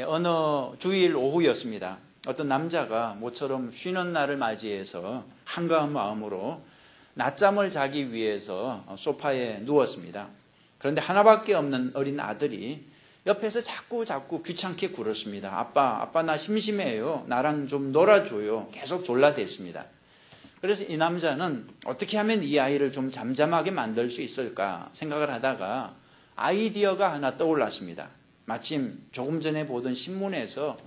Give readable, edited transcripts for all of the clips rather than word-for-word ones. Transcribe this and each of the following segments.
어느 주일 오후였습니다. 어떤 남자가 모처럼 쉬는 날을 맞이해서 한가한 마음으로 낮잠을 자기 위해서 소파에 누웠습니다. 그런데 하나밖에 없는 어린 아들이 옆에서 자꾸 귀찮게 굴었습니다. 아빠 나 심심해요. 나랑 좀 놀아줘요. 계속 졸라댔습니다. 그래서 이 남자는 어떻게 하면 이 아이를 좀 잠잠하게 만들 수 있을까 생각을 하다가 아이디어가 하나 떠올랐습니다. 마침 조금 전에 보던 신문에서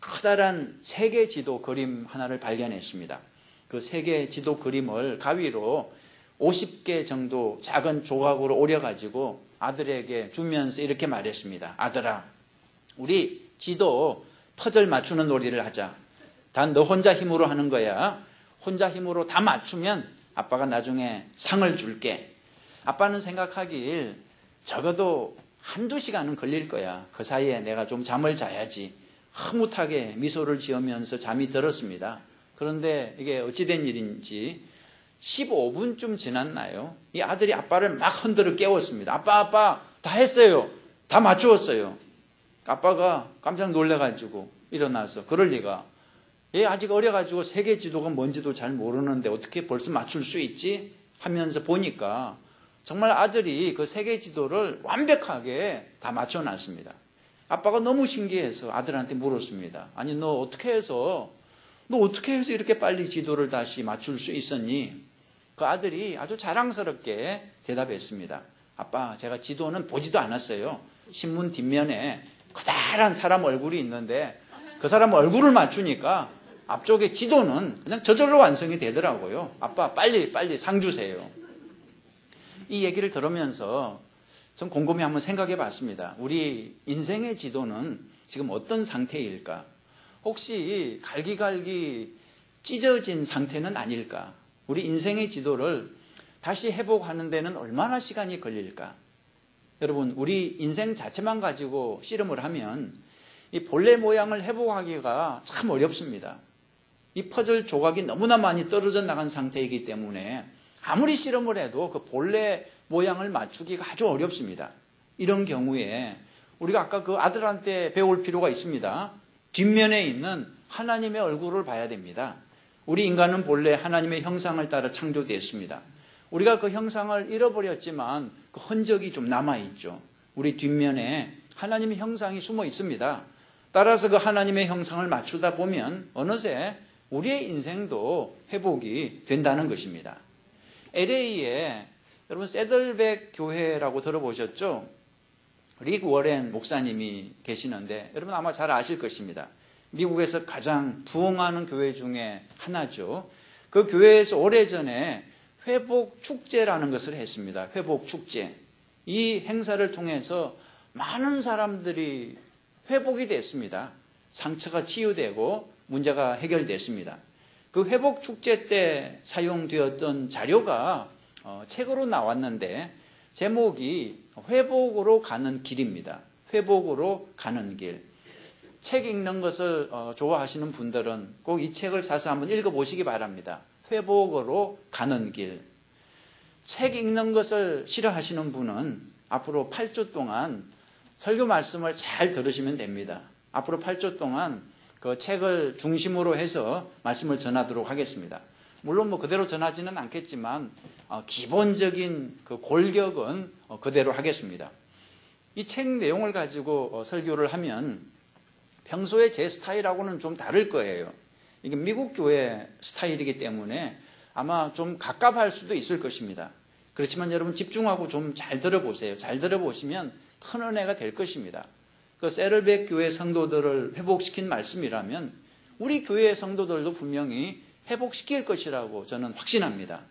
커다란 세계 지도 그림 하나를 발견했습니다. 그 세계 지도 그림을 가위로 50개 정도 작은 조각으로 오려가지고 아들에게 주면서 이렇게 말했습니다. 아들아, 우리 지도 퍼즐 맞추는 놀이를 하자. 단 너 혼자 힘으로 하는 거야. 혼자 힘으로 다 맞추면 아빠가 나중에 상을 줄게. 아빠는 생각하길 적어도 한두 시간은 걸릴 거야. 그 사이에 내가 좀 잠을 자야지. 흐뭇하게 미소를 지으면서 잠이 들었습니다. 그런데 이게 어찌된 일인지 15분쯤 지났나요? 이 아들이 아빠를 막 흔들어 깨웠습니다. 아빠 다 했어요. 다 맞추었어요. 아빠가 깜짝 놀래가지고 일어나서 그럴 리가. 얘 아직 어려가지고 세계 지도가 뭔지도 잘 모르는데 어떻게 벌써 맞출 수 있지? 하면서 보니까 정말 아들이 그 세계 지도를 완벽하게 다 맞춰놨습니다. 아빠가 너무 신기해서 아들한테 물었습니다. 아니 너 어떻게 해서 이렇게 빨리 지도를 다시 맞출 수 있었니? 그 아들이 아주 자랑스럽게 대답했습니다. 아빠, 제가 지도는 보지도 않았어요. 신문 뒷면에 커다란 사람 얼굴이 있는데 그 사람 얼굴을 맞추니까 앞쪽에 지도는 그냥 저절로 완성이 되더라고요. 아빠, 빨리 상 주세요. 이 얘기를 들으면서 좀 곰곰이 한번 생각해 봤습니다. 우리 인생의 지도는 지금 어떤 상태일까? 혹시 갈기갈기 찢어진 상태는 아닐까? 우리 인생의 지도를 다시 회복하는 데는 얼마나 시간이 걸릴까? 여러분, 우리 인생 자체만 가지고 씨름을 하면 이 본래 모양을 회복하기가 참 어렵습니다. 이 퍼즐 조각이 너무나 많이 떨어져 나간 상태이기 때문에 아무리 씨름을 해도 그 본래 모양을 맞추기가 아주 어렵습니다. 이런 경우에 우리가 아까 그 아들한테 배울 필요가 있습니다. 뒷면에 있는 하나님의 얼굴을 봐야 됩니다. 우리 인간은 본래 하나님의 형상을 따라 창조되었습니다. 우리가 그 형상을 잃어버렸지만 그 흔적이 좀 남아있죠. 우리 뒷면에 하나님의 형상이 숨어 있습니다. 따라서 그 하나님의 형상을 맞추다 보면 어느새 우리의 인생도 회복이 된다는 것입니다. LA에 여러분 세들백 교회라고 들어보셨죠? 릭 워렌 목사님이 계시는데 여러분 아마 잘 아실 것입니다. 미국에서 가장 부흥하는 교회 중에 하나죠. 그 교회에서 오래전에 회복축제라는 것을 했습니다. 회복축제. 이 행사를 통해서 많은 사람들이 회복이 됐습니다. 상처가 치유되고 문제가 해결됐습니다. 그 회복축제 때 사용되었던 자료가 책으로 나왔는데 제목이 회복으로 가는 길입니다. 회복으로 가는 길. 책 읽는 것을 좋아하시는 분들은 꼭 이 책을 사서 한번 읽어보시기 바랍니다. 회복으로 가는 길. 책 읽는 것을 싫어하시는 분은 앞으로 8주 동안 설교 말씀을 잘 들으시면 됩니다. 앞으로 8주 동안 그 책을 중심으로 해서 말씀을 전하도록 하겠습니다. 물론 그대로 전하지는 않겠지만 기본적인 그 골격은 그대로 하겠습니다. 이 책 내용을 가지고 설교를 하면 평소에 제 스타일하고는 좀 다를 거예요. 이게 미국 교회 스타일이기 때문에 아마 좀 갑갑할 수도 있을 것입니다. 그렇지만 여러분 집중하고 좀 잘 들어보세요. 잘 들어보시면 큰 은혜가 될 것입니다. 그 세들백 교회 성도들을 회복시킨 말씀이라면 우리 교회 성도들도 분명히 회복시킬 것이라고 저는 확신합니다.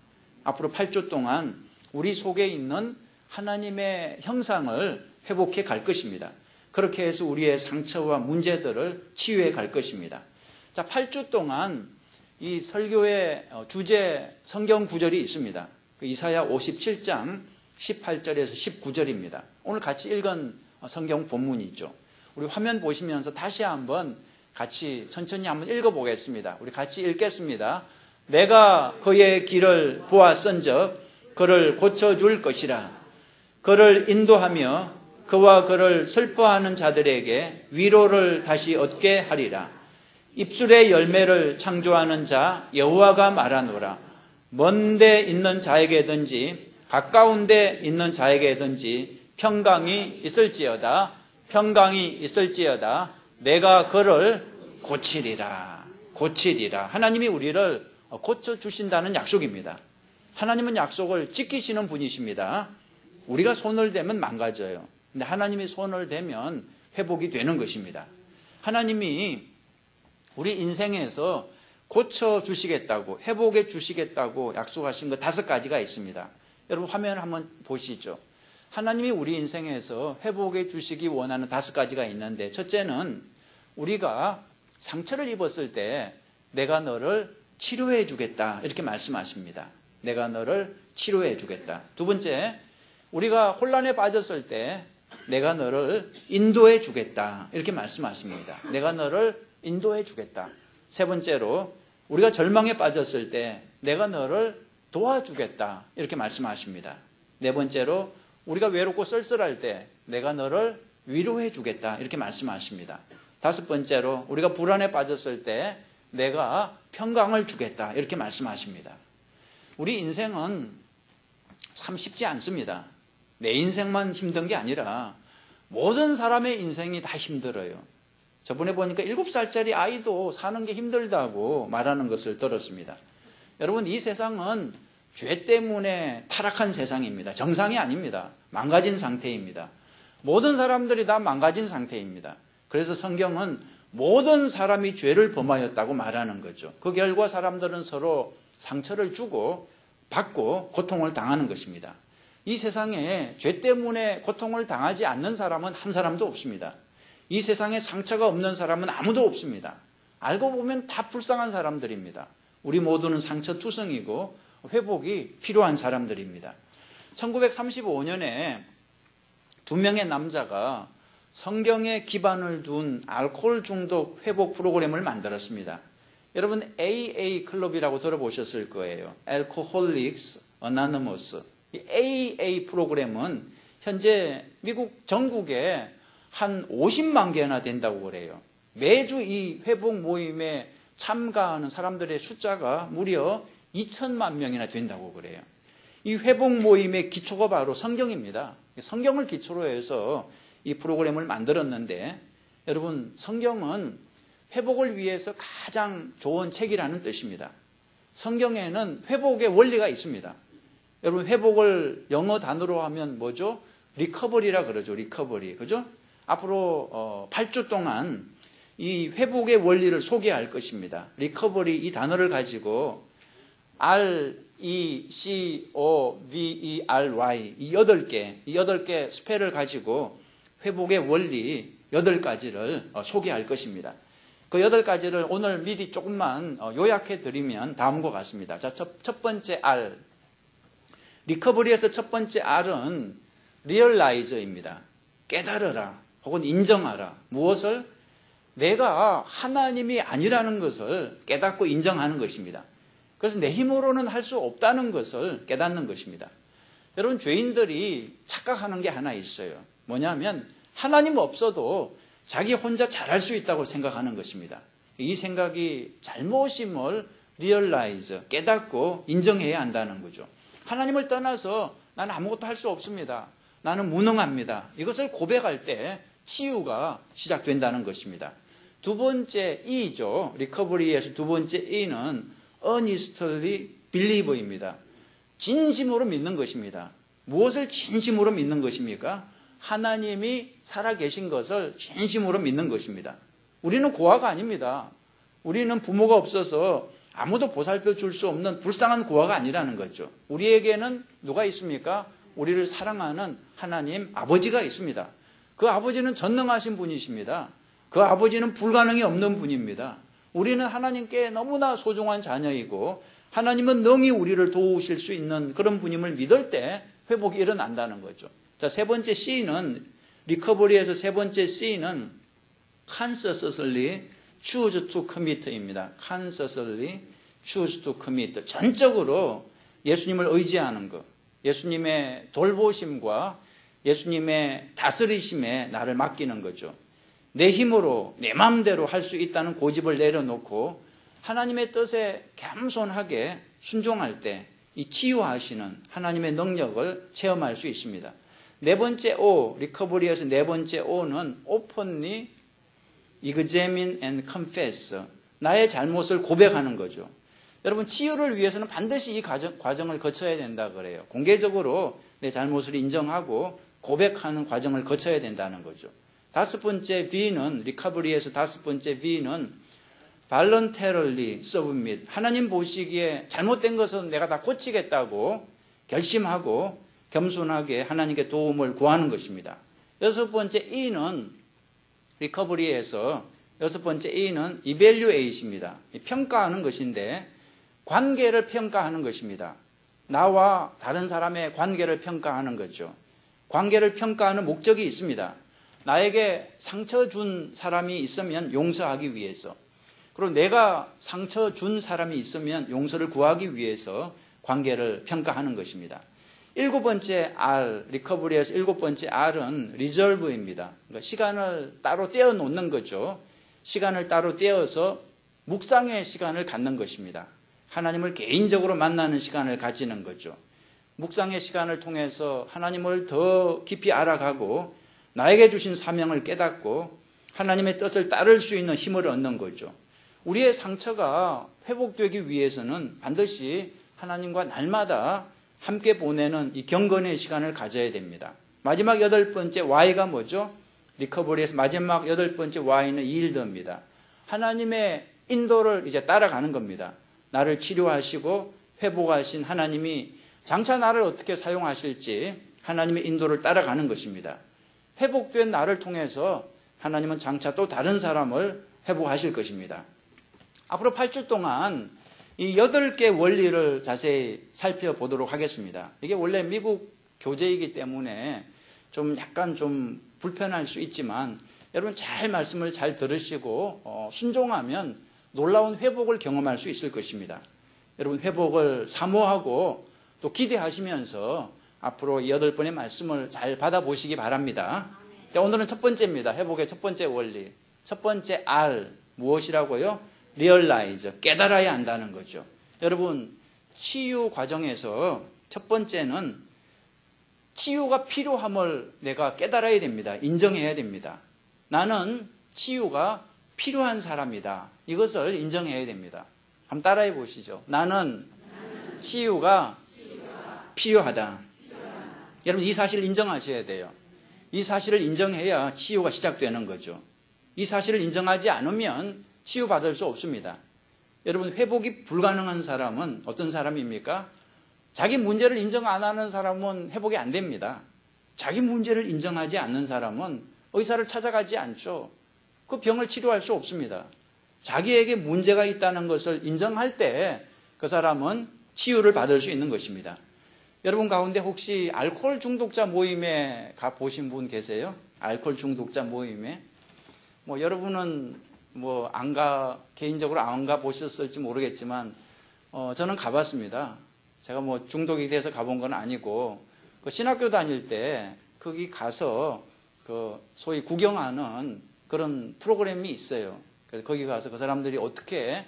앞으로 8주 동안 우리 속에 있는 하나님의 형상을 회복해 갈 것입니다. 그렇게 해서 우리의 상처와 문제들을 치유해 갈 것입니다. 자, 8주 동안 이 설교의 주제 성경 구절이 있습니다. 그 이사야 57장 18절에서 19절입니다. 오늘 같이 읽은 성경 본문이죠. 우리 화면 보시면서 다시 한번 같이 천천히 한번 읽어보겠습니다. 우리 같이 읽겠습니다. 내가 그의 길을 보았은즉 그를 고쳐줄 것이라. 그를 인도하며 그와 그를 슬퍼하는 자들에게 위로를 다시 얻게 하리라. 입술의 열매를 창조하는 자 여호와가 말하노라. 먼데 있는 자에게든지 가까운 데 있는 자에게든지 평강이 있을지어다. 평강이 있을지어다. 내가 그를 고치리라. 고치리라. 하나님이 우리를 고쳐주신다는 약속입니다. 하나님은 약속을 지키시는 분이십니다. 우리가 손을 대면 망가져요. 근데 하나님이 손을 대면 회복이 되는 것입니다. 하나님이 우리 인생에서 고쳐주시겠다고, 회복해 주시겠다고 약속하신 것 5가지가 있습니다. 여러분 화면을 한번 보시죠. 하나님이 우리 인생에서 회복해 주시기 원하는 5가지가 있는데, 첫째는 우리가 상처를 입었을 때 내가 너를 치료해 주겠다 이렇게 말씀하십니다. 내가 너를 치료해 주겠다. 두 번째, 우리가 혼란에 빠졌을 때 내가 너를 인도해 주겠다 이렇게 말씀하십니다. 내가 너를 인도해 주겠다. 세 번째로, 우리가 절망에 빠졌을 때 내가 너를 도와주겠다 이렇게 말씀하십니다. 네 번째로, 우리가 외롭고 쓸쓸할 때 내가 너를 위로해 주겠다 이렇게 말씀하십니다. 다섯 번째로, 우리가 불안에 빠졌을 때 내가 평강을 주겠다 이렇게 말씀하십니다. 우리 인생은 참 쉽지 않습니다. 내 인생만 힘든 게 아니라 모든 사람의 인생이 다 힘들어요. 저번에 보니까 7살짜리 아이도 사는 게 힘들다고 말하는 것을 들었습니다. 여러분, 이 세상은 죄 때문에 타락한 세상입니다. 정상이 아닙니다. 망가진 상태입니다. 모든 사람들이 다 망가진 상태입니다. 그래서 성경은 모든 사람이 죄를 범하였다고 말하는 거죠. 그 결과 사람들은 서로 상처를 주고 받고 고통을 당하는 것입니다. 이 세상에 죄 때문에 고통을 당하지 않는 사람은 한 사람도 없습니다. 이 세상에 상처가 없는 사람은 아무도 없습니다. 알고 보면 다 불쌍한 사람들입니다. 우리 모두는 상처투성이고 회복이 필요한 사람들입니다. 1935년에 2명의 남자가 성경에 기반을 둔 알코올 중독 회복 프로그램을 만들었습니다. 여러분, AA 클럽이라고 들어보셨을 거예요. Alcoholics Anonymous. 이 AA 프로그램은 현재 미국 전국에 한 50만 개나 된다고 그래요. 매주 이 회복 모임에 참가하는 사람들의 숫자가 무려 2천만 명이나 된다고 그래요. 이 회복 모임의 기초가 바로 성경입니다. 성경을 기초로 해서 이 프로그램을 만들었는데, 여러분, 성경은 회복을 위해서 가장 좋은 책이라는 뜻입니다. 성경에는 회복의 원리가 있습니다. 여러분, 회복을 영어 단어로 하면 뭐죠? 리커버리라 그러죠. 리커버리. 그죠? 앞으로 8주 동안 이 회복의 원리를 소개할 것입니다. 리커버리, 이 단어를 가지고 RECOVERY 이 8개 스펠을 가지고 회복의 원리 8가지를 소개할 것입니다. 그 8가지를 오늘 미리 조금만 요약해 드리면 다음과 같습니다. 자, 첫 번째 R. 리커버리에서 첫 번째 R은 realize입니다. 깨달으라 혹은 인정하라. 무엇을? 내가 하나님이 아니라는 것을 깨닫고 인정하는 것입니다. 그래서 내 힘으로는 할 수 없다는 것을 깨닫는 것입니다. 여러분, 죄인들이 착각하는 게 하나 있어요. 뭐냐면 하나님 없어도 자기 혼자 잘할 수 있다고 생각하는 것입니다. 이 생각이 잘못임을 realize, 깨닫고 인정해야 한다는 거죠. 하나님을 떠나서 나는 아무것도 할 수 없습니다. 나는 무능합니다. 이것을 고백할 때 치유가 시작된다는 것입니다. 두 번째 E죠. 리커버리에서 두 번째 E는 earnestly believe입니다. 진심으로 믿는 것입니다. 무엇을 진심으로 믿는 것입니까? 하나님이 살아계신 것을 진심으로 믿는 것입니다. 우리는 고아가 아닙니다. 우리는 부모가 없어서 아무도 보살펴 줄 수 없는 불쌍한 고아가 아니라는 거죠. 우리에게는 누가 있습니까? 우리를 사랑하는 하나님 아버지가 있습니다. 그 아버지는 전능하신 분이십니다. 그 아버지는 불가능이 없는 분입니다. 우리는 하나님께 너무나 소중한 자녀이고 하나님은 능히 우리를 도우실 수 있는 그런 분임을 믿을 때 회복이 일어난다는 거죠. 자, 세 번째 C는, 리커버리에서 세 번째 C는 consciously choose to commit입니다. consciously choose to commit. 전적으로 예수님을 의지하는 것, 예수님의 돌보심과 예수님의 다스리심에 나를 맡기는 거죠. 내 힘으로 내 마음대로 할 수 있다는 고집을 내려놓고 하나님의 뜻에 겸손하게 순종할 때 이 치유하시는 하나님의 능력을 체험할 수 있습니다. 네 번째 O, 리커버리에서 네 번째 O는 openly examine and confess. 나의 잘못을 고백하는 거죠. 여러분, 치유를 위해서는 반드시 이 과정을 거쳐야 된다 그래요. 공개적으로 내 잘못을 인정하고 고백하는 과정을 거쳐야 된다는 거죠. 다섯 번째 V는, 리커버리에서 다섯 번째 V는 voluntarily submit. 하나님 보시기에 잘못된 것은 내가 다 고치겠다고 결심하고 겸손하게 하나님께 도움을 구하는 것입니다. 여섯 번째 E는 리커버리에서 여섯 번째 E는 evaluate입니다. 평가하는 것인데 관계를 평가하는 것입니다. 나와 다른 사람의 관계를 평가하는 거죠. 관계를 평가하는 목적이 있습니다. 나에게 상처 준 사람이 있으면 용서하기 위해서, 그리고 내가 상처 준 사람이 있으면 용서를 구하기 위해서 관계를 평가하는 것입니다. 일곱 번째 R, 리커버리에서 일곱 번째 R은 reserve입니다. 그러니까 시간을 따로 떼어 놓는 거죠. 시간을 따로 떼어서 묵상의 시간을 갖는 것입니다. 하나님을 개인적으로 만나는 시간을 가지는 거죠. 묵상의 시간을 통해서 하나님을 더 깊이 알아가고 나에게 주신 사명을 깨닫고 하나님의 뜻을 따를 수 있는 힘을 얻는 거죠. 우리의 상처가 회복되기 위해서는 반드시 하나님과 날마다 함께 보내는 이 경건의 시간을 가져야 됩니다. 마지막 여덟 번째 Y가 뭐죠? 리커버리에서 마지막 여덟 번째 Y는 yield입니다. 하나님의 인도를 이제 따라가는 겁니다. 나를 치료하시고 회복하신 하나님이 장차 나를 어떻게 사용하실지 하나님의 인도를 따라가는 것입니다. 회복된 나를 통해서 하나님은 장차 또 다른 사람을 회복하실 것입니다. 앞으로 8주 동안 이 8개 원리를 자세히 살펴보도록 하겠습니다. 이게 원래 미국 교재이기 때문에 좀 약간 좀 불편할 수 있지만 여러분 잘 말씀을 잘 들으시고 순종하면 놀라운 회복을 경험할 수 있을 것입니다. 여러분 회복을 사모하고 또 기대하시면서 앞으로 이 8번의 말씀을 잘 받아보시기 바랍니다. 자, 오늘은 첫 번째입니다. 회복의 첫 번째 원리. 첫 번째 R 무엇이라고요? realize, 깨달아야 한다는 거죠. 여러분 치유 과정에서 첫 번째는 치유가 필요함을 내가 깨달아야 됩니다. 인정해야 됩니다. 나는 치유가 필요한 사람이다. 이것을 인정해야 됩니다. 한번 따라해 보시죠. 나는 치유가 필요하다. 여러분 이 사실을 인정하셔야 돼요. 이 사실을 인정해야 치유가 시작되는 거죠. 이 사실을 인정하지 않으면 치유받을 수 없습니다. 여러분 회복이 불가능한 사람은 어떤 사람입니까? 자기 문제를 인정 안 하는 사람은 회복이 안 됩니다. 자기 문제를 인정하지 않는 사람은 의사를 찾아가지 않죠. 그 병을 치료할 수 없습니다. 자기에게 문제가 있다는 것을 인정할 때 그 사람은 치유를 받을 수 있는 것입니다. 여러분 가운데 혹시 알코올 중독자 모임에 가 보신 분 계세요? 알코올 중독자 모임에? 여러분은 개인적으로 안 가 보셨을지 모르겠지만, 저는 가봤습니다. 제가 중독이 돼서 가본 건 아니고, 신학교 다닐 때, 거기 가서, 소위 구경하는 그런 프로그램이 있어요. 그래서 거기 가서 그 사람들이 어떻게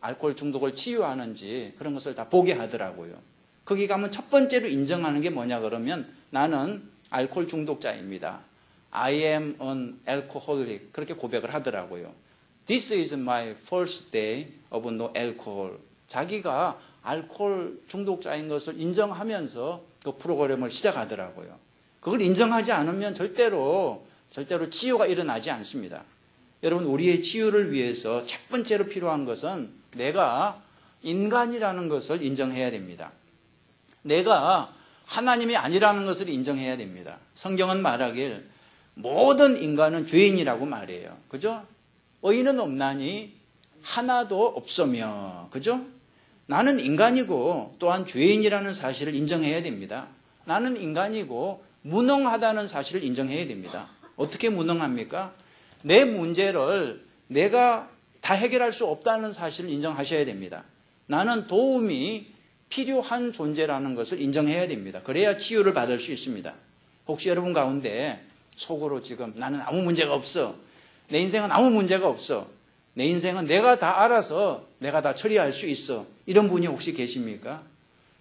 알코올 중독을 치유하는지 그런 것을 다 보게 하더라고요. 거기 가면 첫 번째로 인정하는 게 뭐냐 그러면 나는 알코올 중독자입니다. I am an alcoholic. 그렇게 고백을 하더라고요. This is my first day of no alcohol. 자기가 알코올 중독자인 것을 인정하면서 그 프로그램을 시작하더라고요. 그걸 인정하지 않으면 절대로 치유가 일어나지 않습니다. 여러분 우리의 치유를 위해서 첫 번째로 필요한 것은 내가 인간이라는 것을 인정해야 됩니다. 내가 하나님이 아니라는 것을 인정해야 됩니다. 성경은 말하길 모든 인간은 죄인이라고 말해요. 그죠? 의인은 없나니 하나도 없으며. 그죠? 나는 인간이고 또한 죄인이라는 사실을 인정해야 됩니다. 나는 인간이고 무능하다는 사실을 인정해야 됩니다. 어떻게 무능합니까? 내 문제를 내가 다 해결할 수 없다는 사실을 인정하셔야 됩니다. 나는 도움이 필요한 존재라는 것을 인정해야 됩니다. 그래야 치유를 받을 수 있습니다. 혹시 여러분 가운데 속으로 지금 나는 아무 문제가 없어. 내 인생은 아무 문제가 없어. 내 인생은 내가 다 알아서 내가 다 처리할 수 있어. 이런 분이 혹시 계십니까?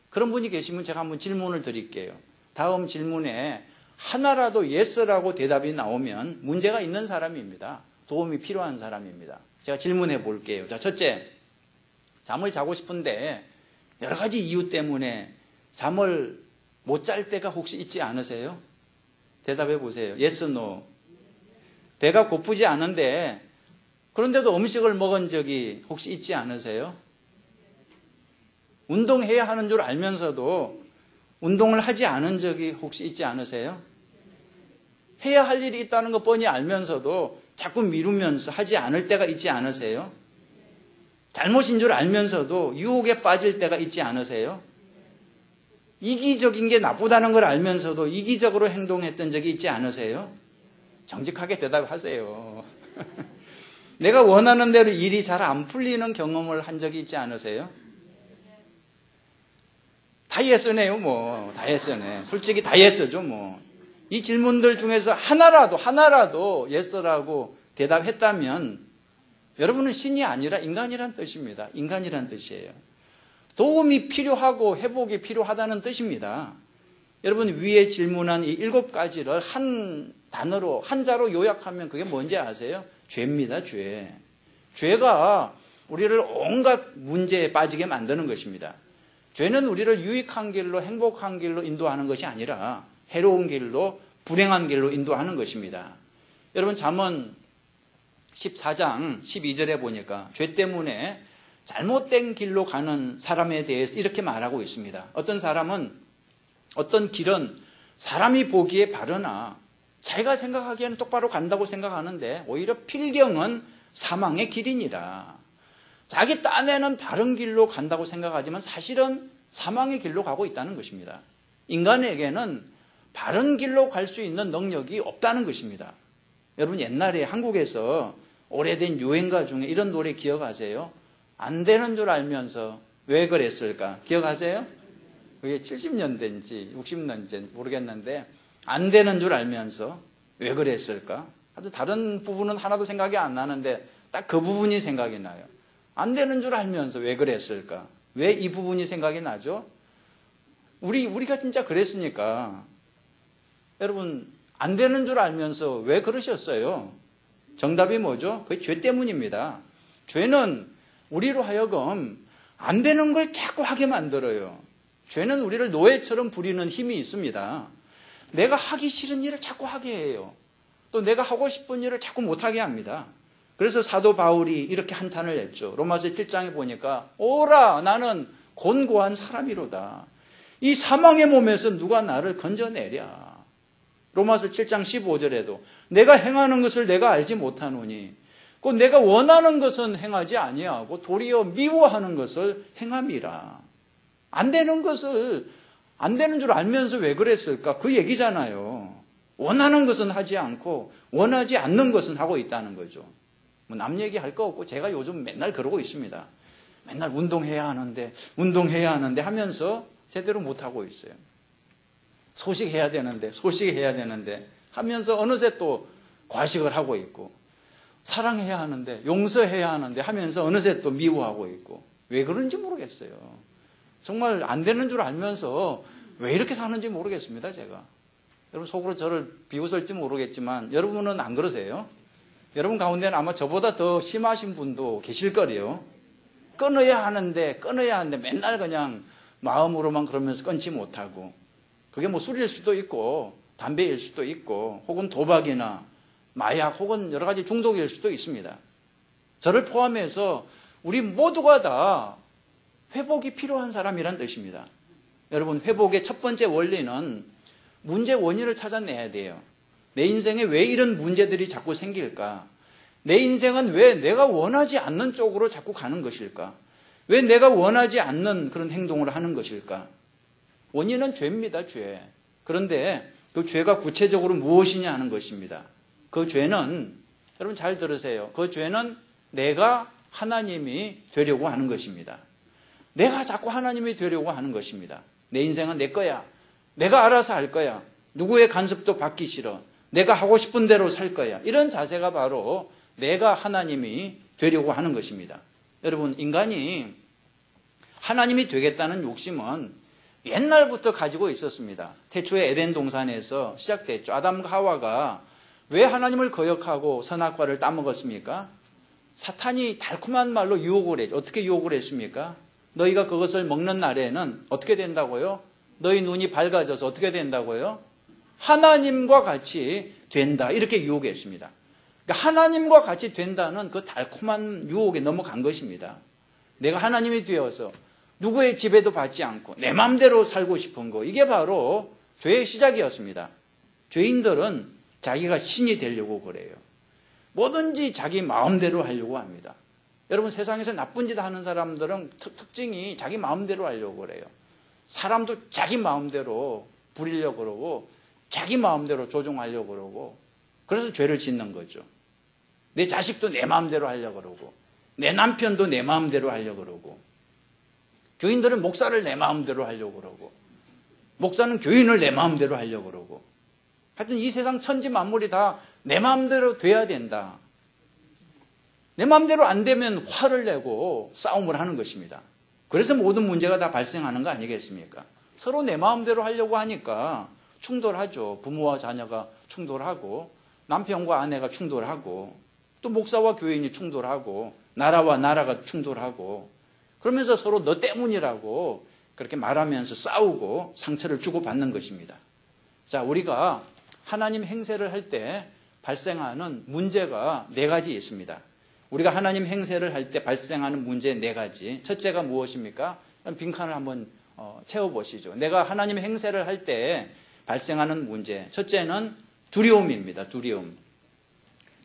그런 분이 계시면 제가 한번 질문을 드릴게요. 다음 질문에 하나라도 예스라고 대답이 나오면 문제가 있는 사람입니다. 도움이 필요한 사람입니다. 제가 질문해 볼게요. 자, 첫째, 잠을 자고 싶은데 여러 가지 이유 때문에 잠을 못 잘 때가 혹시 있지 않으세요? 대답해 보세요. Yes, no. 배가 고프지 않은데 그런데도 음식을 먹은 적이 혹시 있지 않으세요? 운동해야 하는 줄 알면서도 운동을 하지 않은 적이 혹시 있지 않으세요? 해야 할 일이 있다는 거 뻔히 알면서도 자꾸 미루면서 하지 않을 때가 있지 않으세요? 잘못인 줄 알면서도 유혹에 빠질 때가 있지 않으세요? 이기적인 게 나쁘다는 걸 알면서도 이기적으로 행동했던 적이 있지 않으세요? 정직하게 대답하세요. 내가 원하는 대로 일이 잘 안 풀리는 경험을 한 적이 있지 않으세요? 다 예스네요, 뭐. 다 예스네. 솔직히 다 예스죠, 뭐. 이 질문들 중에서 하나라도 예스라고 대답했다면 여러분은 신이 아니라 인간이란 뜻입니다. 인간이란 뜻이에요. 도움이 필요하고 회복이 필요하다는 뜻입니다. 여러분 위에 질문한 이 7가지를 한 단어로, 한자로 요약하면 그게 뭔지 아세요? 죄입니다, 죄. 죄가 우리를 온갖 문제에 빠지게 만드는 것입니다. 죄는 우리를 유익한 길로, 행복한 길로 인도하는 것이 아니라 해로운 길로, 불행한 길로 인도하는 것입니다. 여러분 잠언 14장 12절에 보니까 죄 때문에 잘못된 길로 가는 사람에 대해서 이렇게 말하고 있습니다. 어떤 사람은, 어떤 길은 사람이 보기에 바르나 자기가 생각하기에는 똑바로 간다고 생각하는데 오히려 필경은 사망의 길이니라. 자기 딴에는 바른 길로 간다고 생각하지만 사실은 사망의 길로 가고 있다는 것입니다. 인간에게는 바른 길로 갈 수 있는 능력이 없다는 것입니다. 여러분 옛날에 한국에서 오래된 유행가 중에 이런 노래 기억하세요? 안 되는 줄 알면서 왜 그랬을까? 기억하세요? 그게 70년대인지 60년대인지 모르겠는데 안 되는 줄 알면서 왜 그랬을까? 하여튼 다른 부분은 하나도 생각이 안 나는데 딱 그 부분이 생각이 나요. 안 되는 줄 알면서 왜 그랬을까? 왜 이 부분이 생각이 나죠? 우리가 진짜 그랬으니까. 여러분 안 되는 줄 알면서 왜 그러셨어요? 정답이 뭐죠? 그게 죄 때문입니다. 죄는 우리로 하여금 안 되는 걸 자꾸 하게 만들어요. 죄는 우리를 노예처럼 부리는 힘이 있습니다. 내가 하기 싫은 일을 자꾸 하게 해요. 또 내가 하고 싶은 일을 자꾸 못하게 합니다. 그래서 사도 바울이 이렇게 한탄을 했죠. 로마서 7장에 보니까 오라 나는 곤고한 사람이로다. 이 사망의 몸에서 누가 나를 건져내랴. 로마서 7장 15절에도 내가 행하는 것을 내가 알지 못하노니 곧 내가 원하는 것은 행하지 아니하고 도리어 미워하는 것을 행함이라. 안 되는 것을 안 되는 줄 알면서 왜 그랬을까? 그 얘기잖아요. 원하는 것은 하지 않고 원하지 않는 것은 하고 있다는 거죠. 뭐 남 얘기할 거 없고 제가 요즘 맨날 그러고 있습니다. 맨날 운동해야 하는데 하면서 제대로 못하고 있어요. 소식해야 되는데 하면서 어느새 또 과식을 하고 있고 사랑해야 하는데 용서해야 하는데 하면서 어느새 또 미워하고 있고 왜 그런지 모르겠어요. 정말 안 되는 줄 알면서 왜 이렇게 사는지 모르겠습니다. 제가. 여러분 속으로 저를 비웃을지 모르겠지만 여러분은 안 그러세요? 여러분 가운데는 아마 저보다 더 심하신 분도 계실 거예요. 끊어야 하는데 맨날 그냥 마음으로만 그러면서 끊지 못하고 그게 뭐 술일 수도 있고 담배일 수도 있고 혹은 도박이나 마약 혹은 여러 가지 중독일 수도 있습니다. 저를 포함해서 우리 모두가 다 회복이 필요한 사람이란 뜻입니다. 여러분 회복의 첫 번째 원리는 문제 원인을 찾아내야 돼요. 내 인생에 왜 이런 문제들이 자꾸 생길까? 내 인생은 왜 내가 원하지 않는 쪽으로 자꾸 가는 것일까? 왜 내가 원하지 않는 그런 행동을 하는 것일까? 원인은 죄입니다, 죄. 그런데 그 죄가 구체적으로 무엇이냐 하는 것입니다. 그 죄는 여러분 잘 들으세요. 그 죄는 내가 하나님이 되려고 하는 것입니다. 내가 자꾸 하나님이 되려고 하는 것입니다. 내 인생은 내 거야. 내가 알아서 할 거야. 누구의 간섭도 받기 싫어. 내가 하고 싶은 대로 살 거야. 이런 자세가 바로 내가 하나님이 되려고 하는 것입니다. 여러분, 인간이 하나님이 되겠다는 욕심은 옛날부터 가지고 있었습니다. 태초에 에덴 동산에서 시작됐죠. 아담과 하와가 왜 하나님을 거역하고 선악과를 따먹었습니까? 사탄이 달콤한 말로 유혹을 했죠. 어떻게 유혹을 했습니까? 너희가 그것을 먹는 날에는 어떻게 된다고요? 너희 눈이 밝아져서 어떻게 된다고요? 하나님과 같이 된다. 이렇게 유혹했습니다. 그러니까 하나님과 같이 된다는 그 달콤한 유혹에 넘어간 것입니다. 내가 하나님이 되어서 누구의 지배도 받지 않고 내 마음대로 살고 싶은 거, 이게 바로 죄의 시작이었습니다. 죄인들은 자기가 신이 되려고 그래요. 뭐든지 자기 마음대로 하려고 합니다. 여러분, 세상에서 나쁜 짓 하는 사람들은 특징이 자기 마음대로 하려고 그래요. 사람도 자기 마음대로 부리려고 그러고 자기 마음대로 조종하려고 그러고, 그래서 죄를 짓는 거죠. 내 자식도 내 마음대로 하려고 그러고 내 남편도 내 마음대로 하려고 그러고, 교인들은 목사를 내 마음대로 하려고 그러고 목사는 교인을 내 마음대로 하려고 그러고, 하여튼 이 세상 천지 만물이 다 내 마음대로 돼야 된다. 내 마음대로 안 되면 화를 내고 싸움을 하는 것입니다. 그래서 모든 문제가 다 발생하는 거 아니겠습니까? 서로 내 마음대로 하려고 하니까 충돌하죠. 부모와 자녀가 충돌하고 남편과 아내가 충돌하고 또 목사와 교인이 충돌하고 나라와 나라가 충돌하고, 그러면서 서로 너 때문이라고 그렇게 말하면서 싸우고 상처를 주고받는 것입니다. 자, 우리가 하나님 행세를 할 때 발생하는 문제가 4가지 있습니다. 우리가 하나님 행세를 할 때 발생하는 문제 4가지. 첫째가 무엇입니까? 빈칸을 한번 채워보시죠. 내가 하나님 행세를 할 때 발생하는 문제. 첫째는 두려움입니다. 두려움.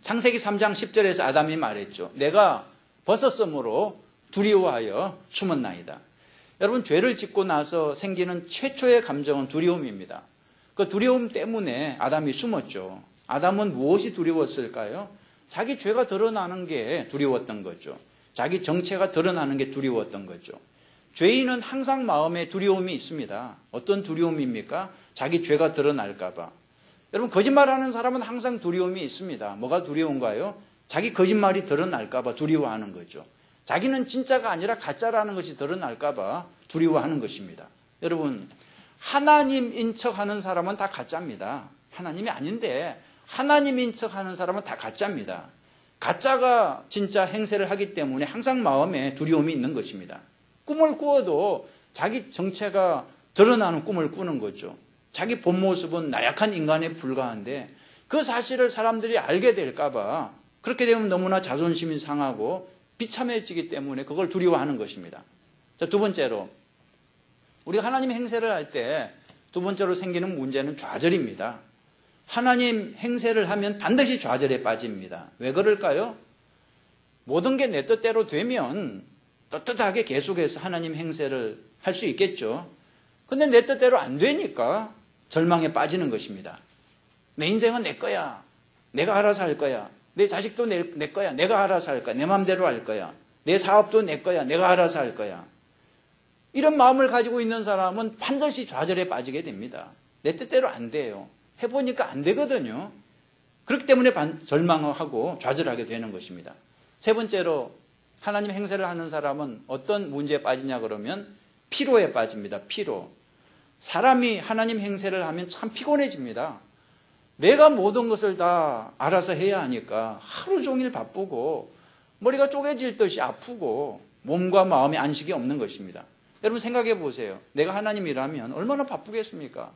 창세기 3장 10절에서 아담이 말했죠. 내가 벗었으므로 두려워하여 숨었나이다. 여러분, 죄를 짓고 나서 생기는 최초의 감정은 두려움입니다. 그 두려움 때문에 아담이 숨었죠. 아담은 무엇이 두려웠을까요? 자기 죄가 드러나는 게 두려웠던 거죠. 자기 정체가 드러나는 게 두려웠던 거죠. 죄인은 항상 마음에 두려움이 있습니다. 어떤 두려움입니까? 자기 죄가 드러날까 봐. 여러분, 거짓말하는 사람은 항상 두려움이 있습니다. 뭐가 두려운가요? 자기 거짓말이 드러날까 봐 두려워하는 거죠. 자기는 진짜가 아니라 가짜라는 것이 드러날까 봐 두려워하는 것입니다. 여러분, 하나님인 척하는 사람은 다 가짜입니다. 하나님이 아닌데 하나님인 척하는 사람은 다 가짜입니다. 가짜가 진짜 행세를 하기 때문에 항상 마음에 두려움이 있는 것입니다. 꿈을 꾸어도 자기 정체가 드러나는 꿈을 꾸는 거죠. 자기 본 모습은 나약한 인간에 불과한데 그 사실을 사람들이 알게 될까 봐, 그렇게 되면 너무나 자존심이 상하고 비참해지기 때문에 그걸 두려워하는 것입니다. 자, 두 번째로, 우리가 하나님 행세를 할 때 두 번째로 생기는 문제는 좌절입니다. 하나님 행세를 하면 반드시 좌절에 빠집니다. 왜 그럴까요? 모든 게 내 뜻대로 되면 떳떳하게 계속해서 하나님 행세를 할 수 있겠죠. 근데 내 뜻대로 안 되니까 절망에 빠지는 것입니다. 내 인생은 내 거야. 내가 알아서 할 거야. 내 자식도 내 거야. 내가 알아서 할 거야. 내 마음대로 할 거야. 내 사업도 내 거야. 내가 알아서 할 거야. 이런 마음을 가지고 있는 사람은 반드시 좌절에 빠지게 됩니다. 내 뜻대로 안 돼요. 해보니까 안 되거든요. 그렇기 때문에 절망하고 좌절하게 되는 것입니다. 세 번째로, 하나님 행세를 하는 사람은 어떤 문제에 빠지냐 그러면 피로에 빠집니다. 피로. 사람이 하나님 행세를 하면 참 피곤해집니다. 내가 모든 것을 다 알아서 해야 하니까 하루 종일 바쁘고 머리가 쪼개질 듯이 아프고 몸과 마음의 안식이 없는 것입니다. 여러분, 생각해 보세요. 내가 하나님이라면 얼마나 바쁘겠습니까?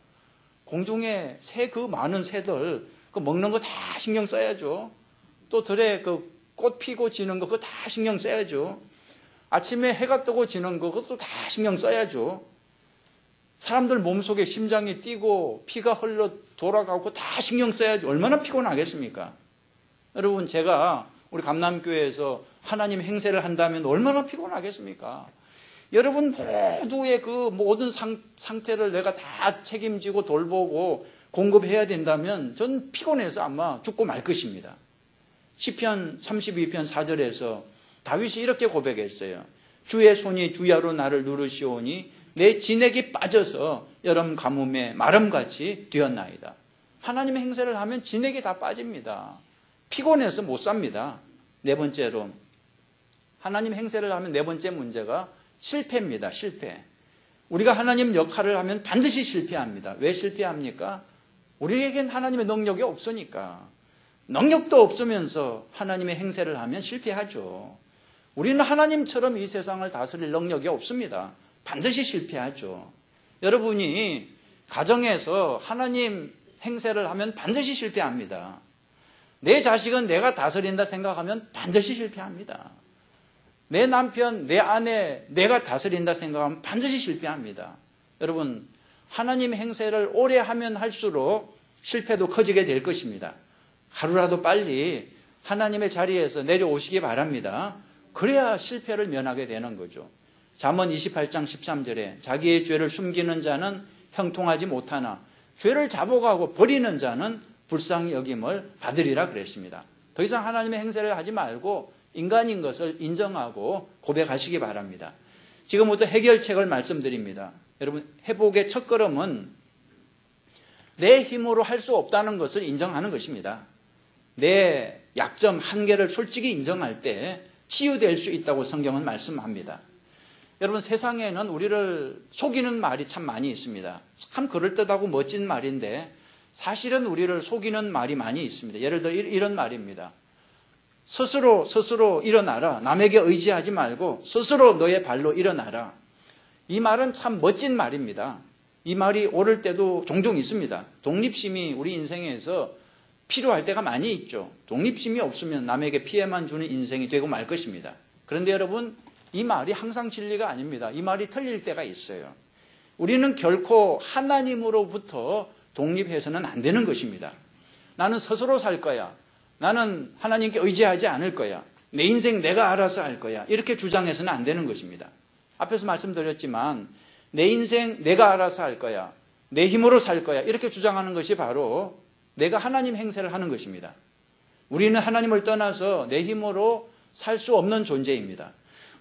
공중에 그 많은 새들 그 먹는 거 다 신경 써야죠. 또 들에 그 꽃 피고 지는 거 그거 다 신경 써야죠. 아침에 해가 뜨고 지는 거 그것도 다 신경 써야죠. 사람들 몸속에 심장이 뛰고 피가 흘러 돌아가고 다 신경 써야죠. 얼마나 피곤하겠습니까? 여러분, 제가 우리 감남교회에서 하나님 행세를 한다면 얼마나 피곤하겠습니까? 여러분 모두의 그 모든 상태를 내가 다 책임지고 돌보고 공급해야 된다면 전 피곤해서 아마 죽고 말 것입니다. 시편 32편 4절에서 다윗이 이렇게 고백했어요. 주의 손이 주야로 나를 누르시오니 내 진액이 빠져서 여름 가뭄에 마름같이 되었나이다. 하나님의 행세를 하면 진액이 다 빠집니다. 피곤해서 못 삽니다. 네 번째로 하나님 행세를 하면 네 번째 문제가 실패입니다. 실패. 우리가 하나님 역할을 하면 반드시 실패합니다. 왜 실패합니까? 우리에겐 하나님의 능력이 없으니까. 능력도 없으면서 하나님의 행세를 하면 실패하죠. 우리는 하나님처럼 이 세상을 다스릴 능력이 없습니다. 반드시 실패하죠. 여러분이 가정에서 하나님 행세를 하면 반드시 실패합니다. 내 자식은 내가 다스린다 생각하면 반드시 실패합니다. 내 남편, 내 아내, 내가 다스린다 생각하면 반드시 실패합니다. 여러분, 하나님 행세를 오래 하면 할수록 실패도 커지게 될 것입니다. 하루라도 빨리 하나님의 자리에서 내려오시기 바랍니다. 그래야 실패를 면하게 되는 거죠. 잠언 28장 13절에 자기의 죄를 숨기는 자는 형통하지 못하나 죄를 자복하고 버리는 자는 불쌍히 여김을 받으리라 그랬습니다. 더 이상 하나님의 행세를 하지 말고 인간인 것을 인정하고 고백하시기 바랍니다. 지금부터 해결책을 말씀드립니다. 여러분, 회복의 첫걸음은 내 힘으로 할 수 없다는 것을 인정하는 것입니다. 내 약점, 한계를 솔직히 인정할 때 치유될 수 있다고 성경은 말씀합니다. 여러분, 세상에는 우리를 속이는 말이 참 많이 있습니다. 참 그럴듯하고 멋진 말인데 사실은 우리를 속이는 말이 많이 있습니다. 예를 들어 이런 말입니다. 스스로 일어나라. 남에게 의지하지 말고 스스로 너의 발로 일어나라. 이 말은 참 멋진 말입니다. 이 말이 옳을 때도 종종 있습니다. 독립심이 우리 인생에서 필요할 때가 많이 있죠. 독립심이 없으면 남에게 피해만 주는 인생이 되고 말 것입니다. 그런데 여러분, 이 말이 항상 진리가 아닙니다. 이 말이 틀릴 때가 있어요. 우리는 결코 하나님으로부터 독립해서는 안 되는 것입니다. 나는 스스로 살 거야. 나는 하나님께 의지하지 않을 거야. 내 인생 내가 알아서 할 거야. 이렇게 주장해서는 안 되는 것입니다. 앞에서 말씀드렸지만 내 인생 내가 알아서 할 거야. 내 힘으로 살 거야. 이렇게 주장하는 것이 바로 내가 하나님 행세를 하는 것입니다. 우리는 하나님을 떠나서 내 힘으로 살 수 없는 존재입니다.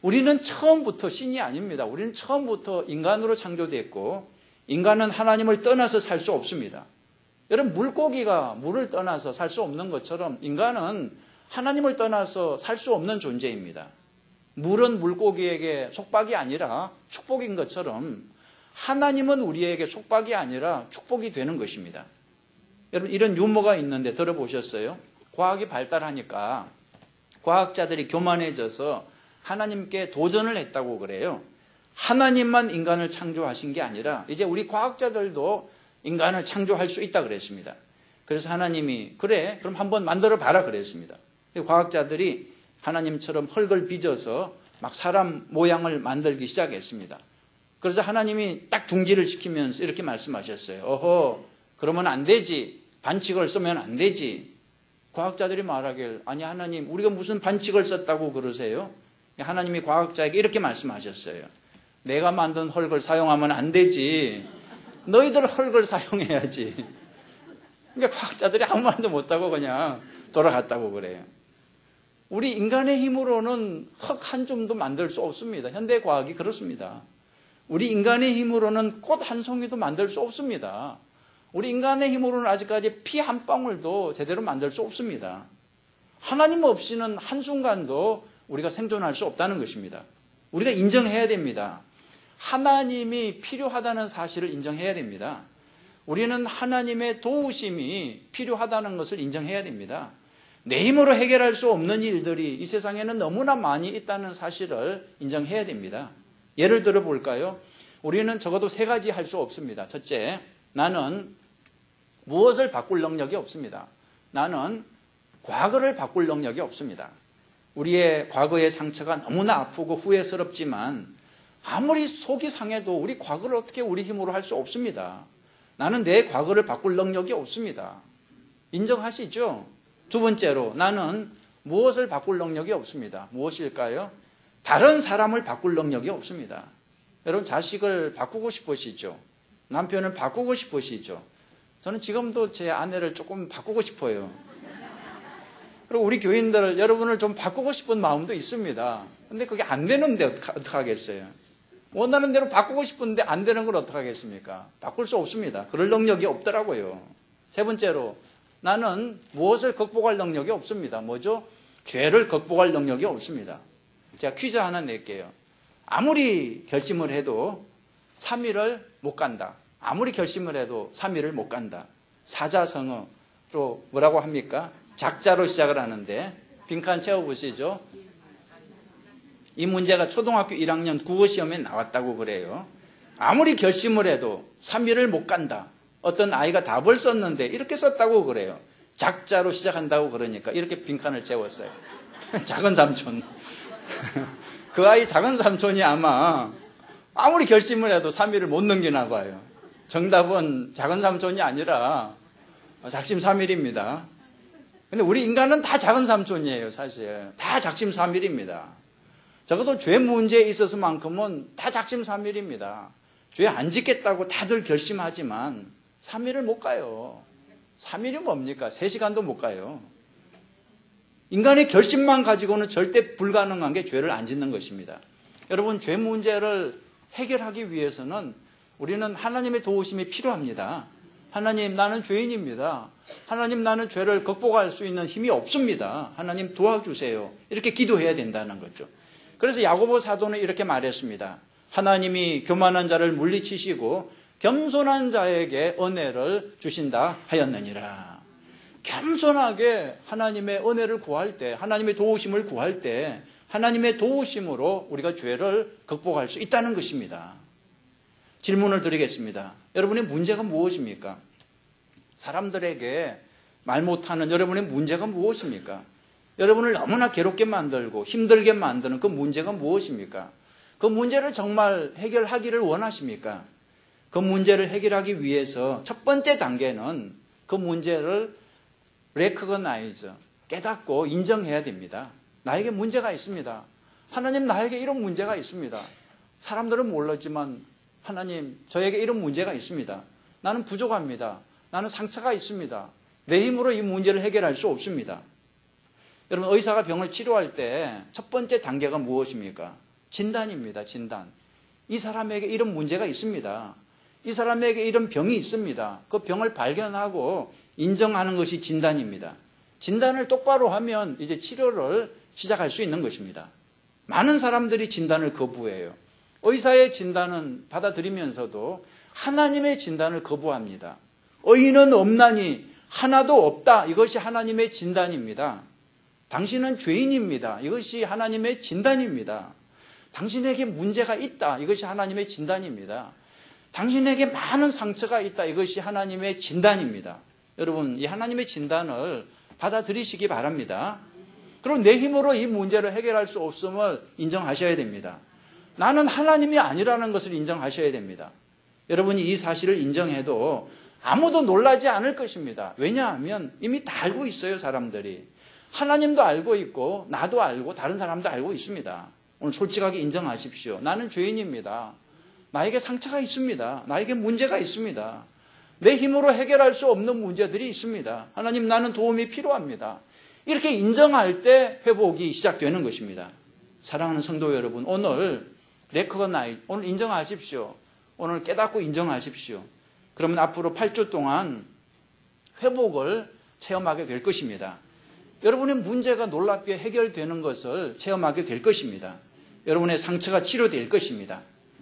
우리는 처음부터 신이 아닙니다. 우리는 처음부터 인간으로 창조됐고 인간은 하나님을 떠나서 살 수 없습니다. 여러분, 물고기가 물을 떠나서 살 수 없는 것처럼 인간은 하나님을 떠나서 살 수 없는 존재입니다. 물은 물고기에게 속박이 아니라 축복인 것처럼 하나님은 우리에게 속박이 아니라 축복이 되는 것입니다. 여러분, 이런 유머가 있는데 들어보셨어요? 과학이 발달하니까 과학자들이 교만해져서 하나님께 도전을 했다고 그래요. 하나님만 인간을 창조하신 게 아니라 이제 우리 과학자들도 인간을 창조할 수 있다 그랬습니다. 그래서 하나님이 그래 그럼 한번 만들어 봐라 그랬습니다. 과학자들이 하나님처럼 흙을 빚어서 막 사람 모양을 만들기 시작했습니다. 그래서 하나님이 딱 중지를 시키면서 이렇게 말씀하셨어요. 어허, 그러면 안 되지. 반칙을 쓰면 안 되지. 과학자들이 말하길, 아니 하나님 우리가 무슨 반칙을 썼다고 그러세요? 하나님이 과학자에게 이렇게 말씀하셨어요. 내가 만든 흙을 사용하면 안 되지. 너희들 흙을 사용해야지. 그러니까 과학자들이 아무 말도 못하고 그냥 돌아갔다고 그래요. 우리 인간의 힘으로는 흙 한 줌도 만들 수 없습니다. 현대 과학이 그렇습니다. 우리 인간의 힘으로는 꽃 한 송이도 만들 수 없습니다. 우리 인간의 힘으로는 아직까지 피 한 방울도 제대로 만들 수 없습니다. 하나님 없이는 한순간도 우리가 생존할 수 없다는 것입니다. 우리가 인정해야 됩니다. 하나님이 필요하다는 사실을 인정해야 됩니다. 우리는 하나님의 도우심이 필요하다는 것을 인정해야 됩니다. 내 힘으로 해결할 수 없는 일들이 이 세상에는 너무나 많이 있다는 사실을 인정해야 됩니다. 예를 들어 볼까요? 우리는 적어도 세 가지 할 수 없습니다. 첫째, 나는 무엇을 바꿀 능력이 없습니다. 나는 과거를 바꿀 능력이 없습니다. 우리의 과거의 상처가 너무나 아프고 후회스럽지만 아무리 속이 상해도 우리 과거를 어떻게 우리 힘으로 할 수 없습니다. 나는 내 과거를 바꿀 능력이 없습니다. 인정하시죠? 두 번째로, 나는 무엇을 바꿀 능력이 없습니다. 무엇일까요? 다른 사람을 바꿀 능력이 없습니다. 여러분, 자식을 바꾸고 싶으시죠? 남편을 바꾸고 싶으시죠? 저는 지금도 제 아내를 조금 바꾸고 싶어요. 그리고 우리 교인들, 여러분을 좀 바꾸고 싶은 마음도 있습니다. 근데 그게 안 되는데 어떡하겠어요? 원하는 대로 바꾸고 싶은데 안 되는 걸 어떡하겠습니까? 바꿀 수 없습니다. 그럴 능력이 없더라고요. 세 번째로, 나는 무엇을 극복할 능력이 없습니다. 뭐죠? 죄를 극복할 능력이 없습니다. 제가 퀴즈 하나 낼게요. 아무리 결심을 해도 3일을 못 간다. 아무리 결심을 해도 3일을 못 간다. 사자성어로 뭐라고 합니까? 작자로 시작을 하는데 빈칸 채워보시죠. 이 문제가 초등학교 1학년 국어시험에 나왔다고 그래요. 아무리 결심을 해도 3일을 못 간다. 어떤 아이가 답을 썼는데 이렇게 썼다고 그래요. 작자로 시작한다고 그러니까 이렇게 빈칸을 채웠어요. 작은 삼촌. 그 아이 작은 삼촌이 아무리 결심을 해도 3일을 못 넘기나 봐요. 정답은 작은 삼촌이 아니라 작심삼일입니다. 근데 우리 인간은 다 작은 삼촌이에요, 사실. 다 작심삼일입니다. 적어도 죄 문제에 있어서만큼은 다 작심삼일입니다. 죄 안 짓겠다고 다들 결심하지만 3일을 못 가요. 3일이 뭡니까? 3시간도 못 가요. 인간의 결심만 가지고는 절대 불가능한 게 죄를 안 짓는 것입니다. 여러분, 죄 문제를 해결하기 위해서는 우리는 하나님의 도우심이 필요합니다. 하나님, 나는 죄인입니다. 하나님, 나는 죄를 극복할 수 있는 힘이 없습니다. 하나님 도와주세요. 이렇게 기도해야 된다는 거죠. 그래서 야고보 사도는 이렇게 말했습니다. 하나님이 교만한 자를 물리치시고 겸손한 자에게 은혜를 주신다 하였느니라. 겸손하게 하나님의 은혜를 구할 때, 하나님의 도우심을 구할 때 하나님의 도우심으로 우리가 죄를 극복할 수 있다는 것입니다. 질문을 드리겠습니다. 여러분의 문제가 무엇입니까? 사람들에게 말 못하는 여러분의 문제가 무엇입니까? 여러분을 너무나 괴롭게 만들고 힘들게 만드는 그 문제가 무엇입니까? 그 문제를 정말 해결하기를 원하십니까? 그 문제를 해결하기 위해서 첫 번째 단계는 그 문제를 recognize, 깨닫고 인정해야 됩니다. 나에게 문제가 있습니다. 하나님, 나에게 이런 문제가 있습니다. 사람들은 몰랐지만 하나님, 저에게 이런 문제가 있습니다. 나는 부족합니다. 나는 상처가 있습니다. 내 힘으로 이 문제를 해결할 수 없습니다. 여러분, 의사가 병을 치료할 때 첫 번째 단계가 무엇입니까? 진단입니다. 진단. 이 사람에게 이런 문제가 있습니다. 이 사람에게 이런 병이 있습니다. 그 병을 발견하고 인정하는 것이 진단입니다. 진단을 똑바로 하면 이제 치료를 시작할 수 있는 것입니다. 많은 사람들이 진단을 거부해요. 의사의 진단은 받아들이면서도 하나님의 진단을 거부합니다. 의인은 없나니 하나도 없다. 이것이 하나님의 진단입니다. 당신은 죄인입니다. 이것이 하나님의 진단입니다. 당신에게 문제가 있다. 이것이 하나님의 진단입니다. 당신에게 많은 상처가 있다. 이것이 하나님의 진단입니다. 여러분, 이 하나님의 진단을 받아들이시기 바랍니다. 그리고 내 힘으로 이 문제를 해결할 수 없음을 인정하셔야 됩니다. 나는 하나님이 아니라는 것을 인정하셔야 됩니다. 여러분이 이 사실을 인정해도 아무도 놀라지 않을 것입니다. 왜냐하면 이미 다 알고 있어요, 사람들이. 하나님도 알고 있고 나도 알고 다른 사람도 알고 있습니다. 오늘 솔직하게 인정하십시오. 나는 죄인입니다. 나에게 상처가 있습니다. 나에게 문제가 있습니다. 내 힘으로 해결할 수 없는 문제들이 있습니다. 하나님, 나는 도움이 필요합니다. 이렇게 인정할 때 회복이 시작되는 것입니다. 사랑하는 성도 여러분, 오늘 오늘 인정하십시오. 오늘 깨닫고 인정하십시오. 그러면 앞으로 8주 동안 회복을 체험하게 될 것입니다. 여러분의 문제가 놀랍게 해결되는 것을 체험하게 될 것입니다. 여러분의 상처가 치료될 것입니다.